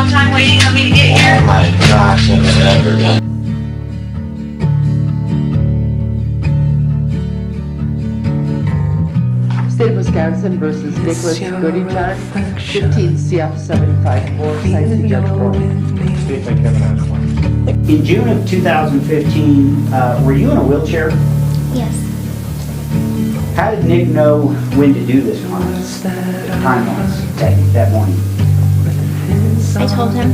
long time waiting on me to get here? Oh my gosh, I've never done. State of Wisconsin versus Nicholas Godejohn, 15 CF 754, cites the judge for. See if I can ask one. In June of 2015, were you in a wheelchair? Yes. How did Nick know when to do this crime? Time-wise, that morning. I told him.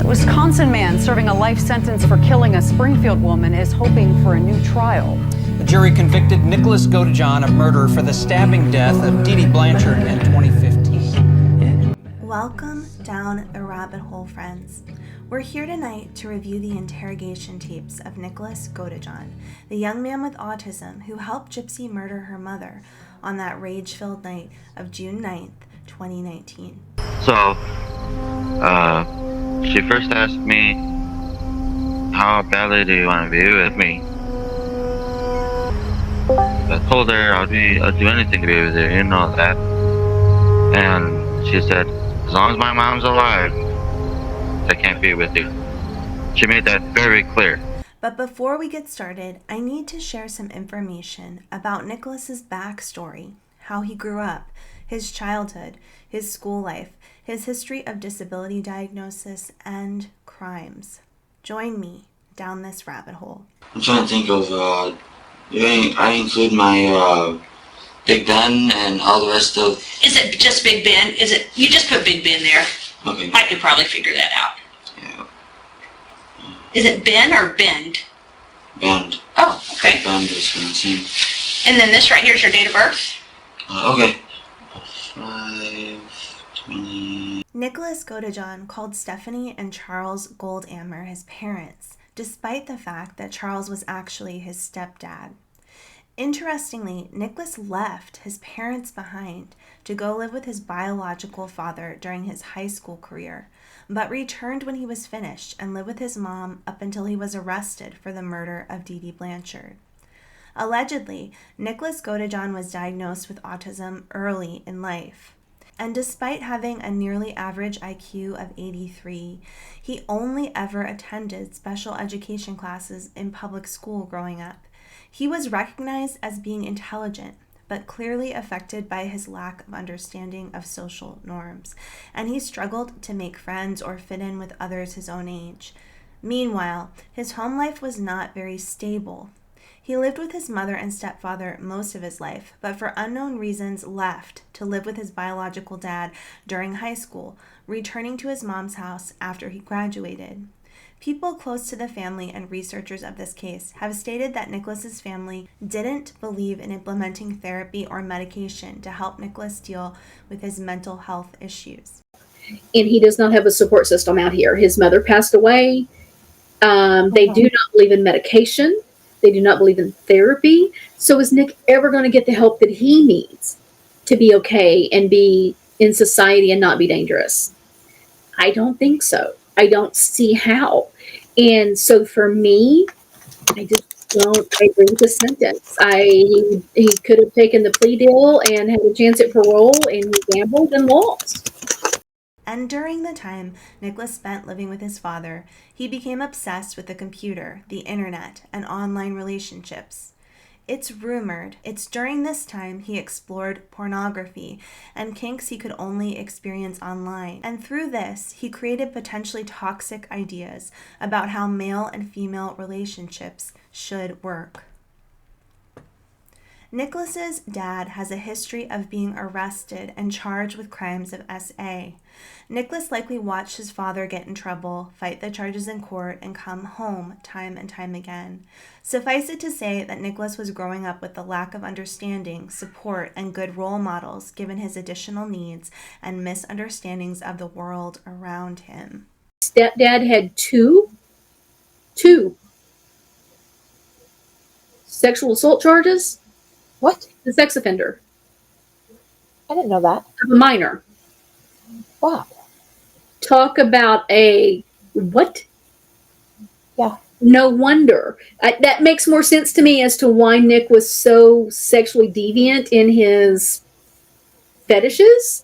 A Wisconsin man serving a life sentence for killing a Springfield woman is hoping for a new trial. The jury convicted Nicholas Godejohn of murder for the stabbing death of Dee Blanchard in 2015. Welcome down a rabbit hole, friends. We're here tonight to review the interrogation tapes of Nicholas Godejohn, the young man with autism who helped Gypsy murder her mother on that rage-filled night of June 9th, 2019. So, she first asked me, how badly do you want to be with me? I told her I'd do anything to be with you, you know that. And she said, as long as my mom's alive, I can't be with you. She made that very clear. But before we get started, I need to share some information about Nicholas's backstory, how he grew up, his childhood, his school life, his history of disability diagnosis, and crimes. Join me down this rabbit hole. I'm trying to think of, I include my, Big Ben and all the rest of... Is it just Big Ben? Is it? You just put Big Ben there. Okay. I could probably figure that out. Yeah. Is it Ben or Bend? Bend. Oh, okay. Bend, Wisconsin. And then this right here is your date of birth? Okay. 5/20. Nicholas Godejohn called Stephanie and Charles Goldammer his parents, despite the fact that Charles was actually his stepdad. Interestingly, Nicholas left his parents behind to go live with his biological father during his high school career, but returned when he was finished and lived with his mom up until he was arrested for the murder of Dee Blanchard. Allegedly, Nicholas Godejohn was diagnosed with autism early in life. And despite having a nearly average IQ of 83, he only ever attended special education classes in public school growing up. He was recognized as being intelligent, but clearly affected by his lack of understanding of social norms, and he struggled to make friends or fit in with others his own age. Meanwhile, his home life was not very stable. He lived with his mother and stepfather most of his life, but for unknown reasons left to live with his biological dad during high school, returning to his mom's house after he graduated. People close to the family and researchers of this case have stated that Nicholas's family didn't believe in implementing therapy or medication to help Nicholas deal with his mental health issues. And he does not have a support system out here. His mother passed away. They do not believe in medication. They do not believe in therapy. So is Nick ever going to get the help that he needs to be okay and be in society and not be dangerous? I don't think so. I don't see how. And so for me, I just don't agree with the sentence. He could have taken the plea deal and had a chance at parole, and he gambled and lost. And during the time Nicholas spent living with his father, he became obsessed with the computer, the internet, and online relationships. It's rumored it's during this time he explored pornography and kinks he could only experience online. And through this, he created potentially toxic ideas about how male and female relationships should work. Nicholas's dad has a history of being arrested and charged with crimes of SA. Nicholas likely watched his father get in trouble, fight the charges in court, and come home time and time again. Suffice it to say that Nicholas was growing up with the lack of understanding, support, and good role models given his additional needs and misunderstandings of the world around him. Stepdad had two sexual assault charges. What? The sex offender. I didn't know that. Of a minor. Wow. Talk about a what? Yeah. No wonder. That makes more sense to me as to why Nick was so sexually deviant in his fetishes.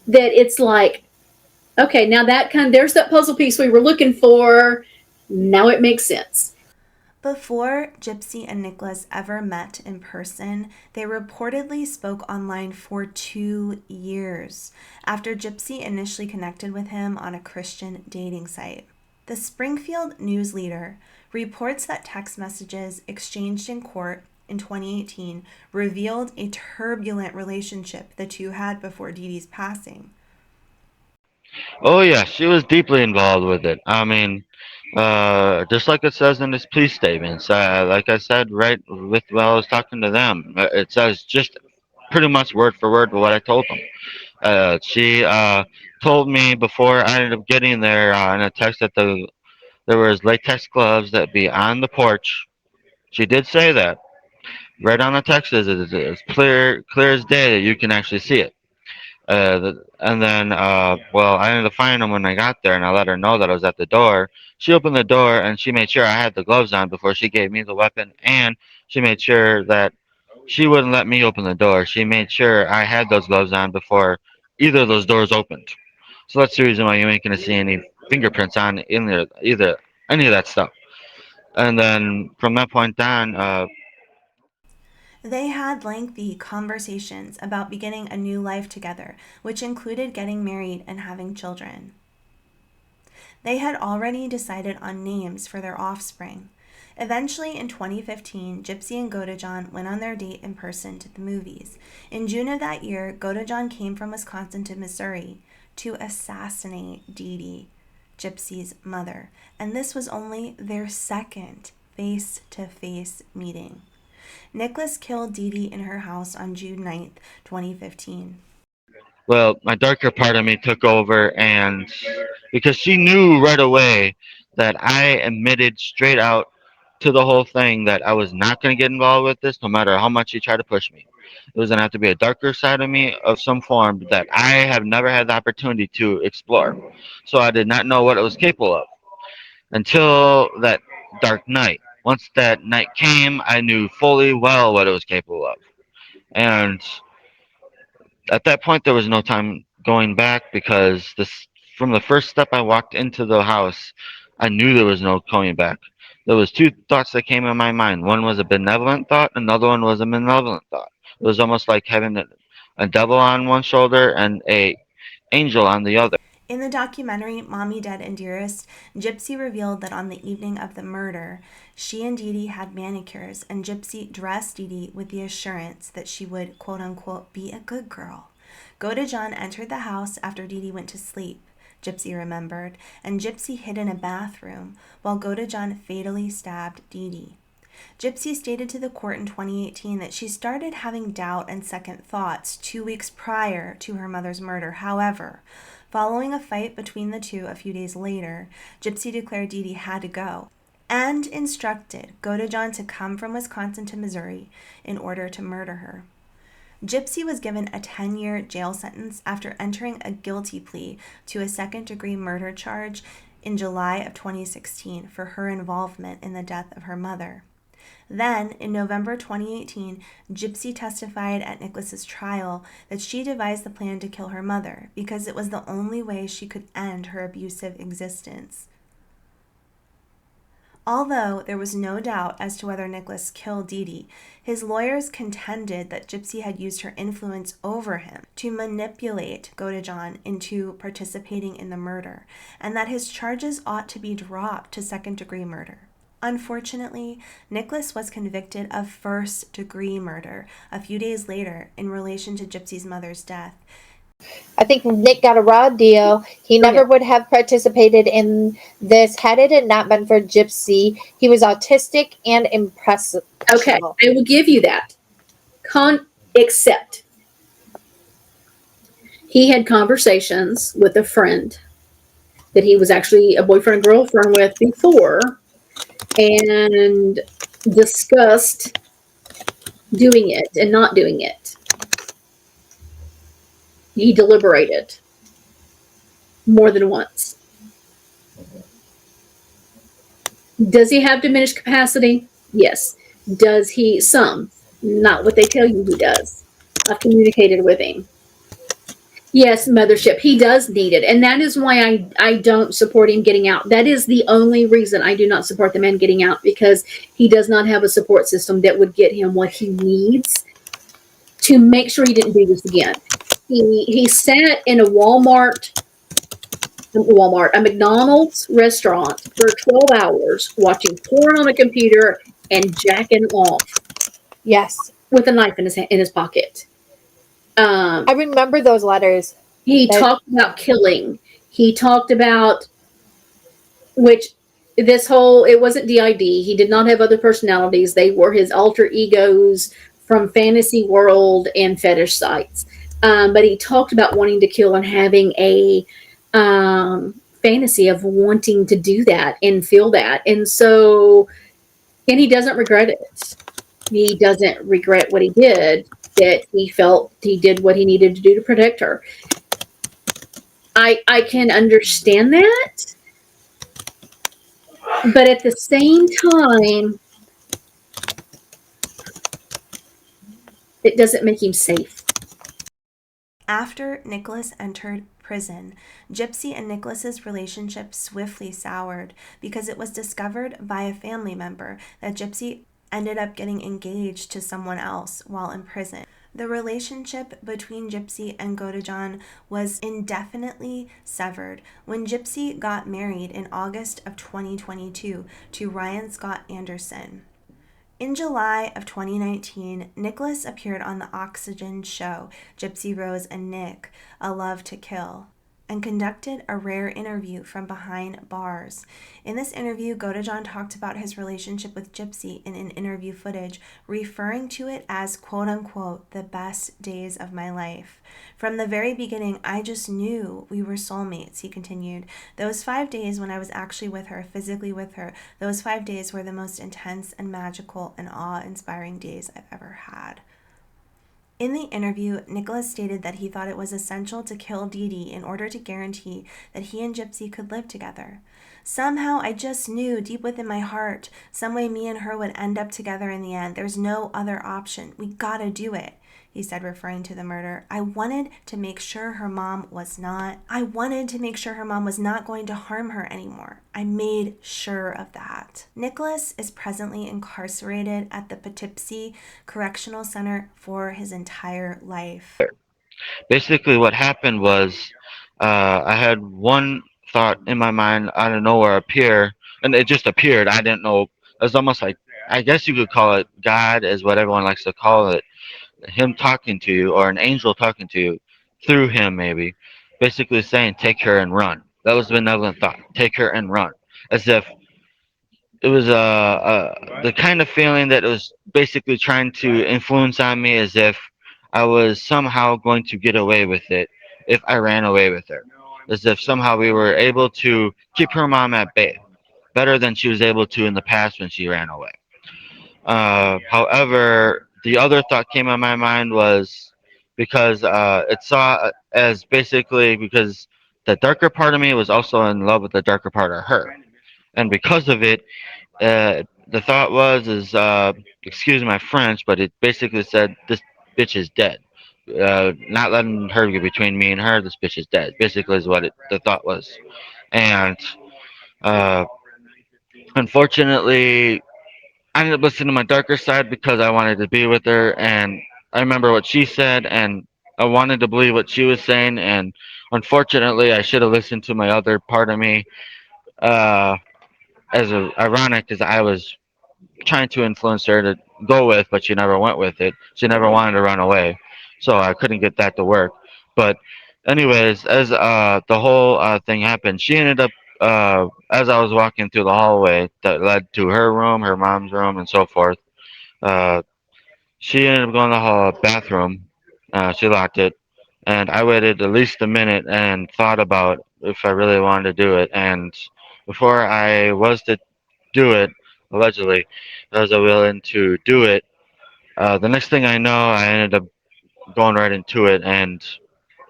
That it's like, Okay, now there's that puzzle piece we were looking for. Now it makes sense. Before Gypsy and Nicholas ever met in person, they reportedly spoke online for 2 years after Gypsy initially connected with him on a Christian dating site. The Springfield News Leader reports that text messages exchanged in court in 2018 revealed a turbulent relationship the two had before Dee Dee's passing. Oh yeah, she was deeply involved with it. I mean, just like it says in his police statements. Like I said, right with while I was talking to them, it says just pretty much word for word what I told them. She told me before I ended up getting there in a text that there was latex gloves that be on the porch. She did say that right on the text is it's clear as day that you can actually see it. And then, well, I ended up finding them when I got there, and I let her know that I was at the door. She opened the door, and she made sure I had the gloves on before she gave me the weapon, and she made sure that she wouldn't let me open the door. She made sure I had those gloves on before either of those doors opened. So that's the reason why you ain't gonna see any fingerprints on in there, either any of that stuff. And then from that point on, They had lengthy conversations about beginning a new life together, which included getting married and having children. They had already decided on names for their offspring. Eventually, in 2015, Gypsy and Godejohn went on their date in person to the movies. In June of that year, Godejohn came from Wisconsin to Missouri to assassinate Dee Dee, Gypsy's mother, and this was only their second face-to-face meeting. Nicholas killed Dee Dee in her house on June 9th, 2015. well, my darker part of me took over, and because she knew right away that I admitted straight out to the whole thing that I was not going to get involved with this, no matter how much she tried to push me. It was going to have to be a darker side of me of some form that I have never had the opportunity to explore. So I did not know what it was capable of until that dark night. Once that night came, I knew fully well what it was capable of. And at that point, there was no time going back because this, from the first step I walked into the house, I knew there was no going back. There was two thoughts that came in my mind. One was a benevolent thought, another one was a malevolent thought. It was almost like having a devil on one shoulder and a angel on the other. In the documentary Mommy Dead and Dearest, Gypsy revealed that on the evening of the murder, she and Dee Dee had manicures, and Gypsy dressed Dee Dee with the assurance that she would, quote-unquote, be a good girl. Godejohn entered the house after Dee Dee went to sleep, Gypsy remembered, and Gypsy hid in a bathroom while Godejohn fatally stabbed Dee Dee. Gypsy stated to the court in 2018 that she started having doubt and second thoughts 2 weeks prior to her mother's murder. However, following a fight between the two a few days later, Gypsy declared Dee Dee had to go and instructed Godejohn to come from Wisconsin to Missouri in order to murder her. Gypsy was given a 10-year jail sentence after entering a guilty plea to a second-degree murder charge in July of 2016 for her involvement in the death of her mother. Then, in November 2018, Gypsy testified at Nicholas's trial that she devised the plan to kill her mother because it was the only way she could end her abusive existence. Although there was no doubt as to whether Nicholas killed Dee Dee, his lawyers contended that Gypsy had used her influence over him to manipulate Godejohn into participating in the murder, and that his charges ought to be dropped to second-degree murder. Unfortunately, Nicholas was convicted of first-degree murder a few days later in relation to Gypsy's mother's death. I think Nick got a raw deal. He never would have participated in this had it not been for Gypsy. He was autistic and impressive. Okay, I will give you that. Except he had conversations with a friend that he was actually a boyfriend and girlfriend with before and discussed doing it and not doing it. He deliberated more than once. Does he have diminished capacity? Yes. Does he? Some. Not what they tell you he does. I've communicated with him. Yes, mothership. He does need it. And that is why I don't support him getting out. That is the only reason I do not support the man getting out, because he does not have a support system that would get him what he needs to make sure he didn't do this again. He sat in a a McDonald's restaurant for 12 hours watching porn on a computer and jacking off. Yes. With a knife in his pocket. I remember those letters. He talked about killing. He talked about it wasn't DID. He did not have other personalities. They were his alter egos from fantasy world and fetish sites. But he talked about wanting to kill and having a fantasy of wanting to do that and feel that. And he doesn't regret it. He doesn't regret what he did, that he felt he did what he needed to do to protect her. I can understand that, but at the same time, it doesn't make him safe. After Nicholas entered prison, Gypsy and Nicholas's relationship swiftly soured because it was discovered by a family member that Gypsy ended up getting engaged to someone else while in prison. The relationship between Gypsy and Godejohn was indefinitely severed when Gypsy got married in August of 2022 to Ryan Scott Anderson. In July of 2019, Nicholas appeared on the Oxygen show, Gypsy Rose and Nick, A Love to Kill, and conducted a rare interview from behind bars. In this interview, Godejohn talked about his relationship with Gypsy in an interview footage, referring to it as quote-unquote the best days of my life. From the very beginning, I just knew we were soulmates, he continued. Those 5 days when I was actually with her, physically with her, those 5 days were the most intense and magical and awe-inspiring days I've ever had. In the interview, Nicholas stated that he thought it was essential to kill Dee Dee in order to guarantee that he and Gypsy could live together. Somehow, I just knew deep within my heart, some way me and her would end up together in the end. There's no other option. We gotta do it, he said, referring to the murder. I wanted to make sure her mom was not going to harm her anymore. I made sure of that. Nicholas is presently incarcerated at the Poughkeepsie Correctional Center for his entire life. Basically, what happened was I had one thought in my mind out of nowhere appear, and it just appeared. I didn't know. It was almost like, I guess you could call it God, is what everyone likes to call it. Him talking to you, or an angel talking to you through him, maybe, basically saying, "Take her and run." That was the benevolent thought. Take her and run, as if it was the kind of feeling that it was basically trying to influence on me, as if I was somehow going to get away with it if I ran away with her, as if somehow we were able to keep her mom at bay better than she was able to in the past when she ran away. However, the other thought came in my mind was because it saw as basically because the darker part of me was also in love with the darker part of her, and because of it, the thought was excuse my French, but it basically said, this bitch is dead. Not letting her get between me and her. This bitch is dead. Basically, is what the thought was, and uh, unfortunately, I ended up listening to my darker side because I wanted to be with her, and I remember what she said, and I wanted to believe what she was saying, and unfortunately, I should have listened to my other part of me. Uh, ironic, because I was trying to influence her to go with, but she never went with it. She never wanted to run away, so I couldn't get that to work. But anyways, as the whole thing happened, she ended up as I was walking through the hallway that led to her room, her mom's room, and so forth. Uh, she ended up going to the bathroom. She locked it, and I waited at least a minute and thought about if I really wanted to do it. And before I was to do it, allegedly, I was willing to do it. The next thing I know, I ended up going right into it and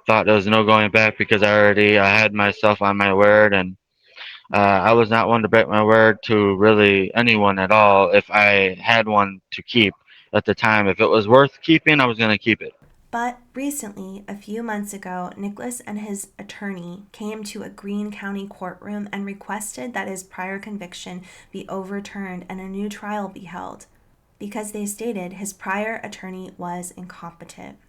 thought there was no going back because I had myself on my word, and I was not one to break my word to really anyone at all if I had one to keep at the time. If it was worth keeping, I was going to keep it. But recently, a few months ago, Nicholas and his attorney came to a Greene County courtroom and requested that his prior conviction be overturned and a new trial be held, because they stated his prior attorney was incompetent.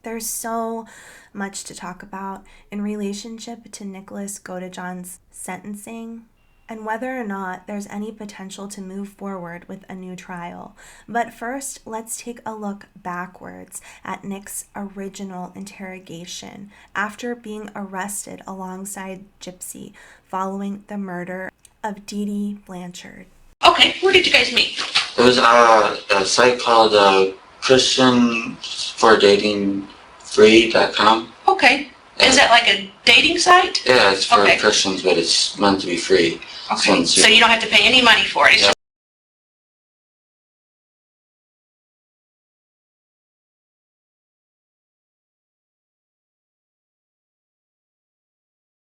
There's so much to talk about in relationship to Nicholas Godejohn's sentencing and whether or not there's any potential to move forward with a new trial. But first, let's take a look backwards at Nick's original interrogation after being arrested alongside Gypsy following the murder of Dee Blanchard. Okay, where did you guys meet? It was a site called ChristianForDatingFree.com. Okay. Is that like a dating site? Yeah, it's for Okay. Christians, but it's meant to be free. Okay, so you don't have to pay any money for it. It's Yeah.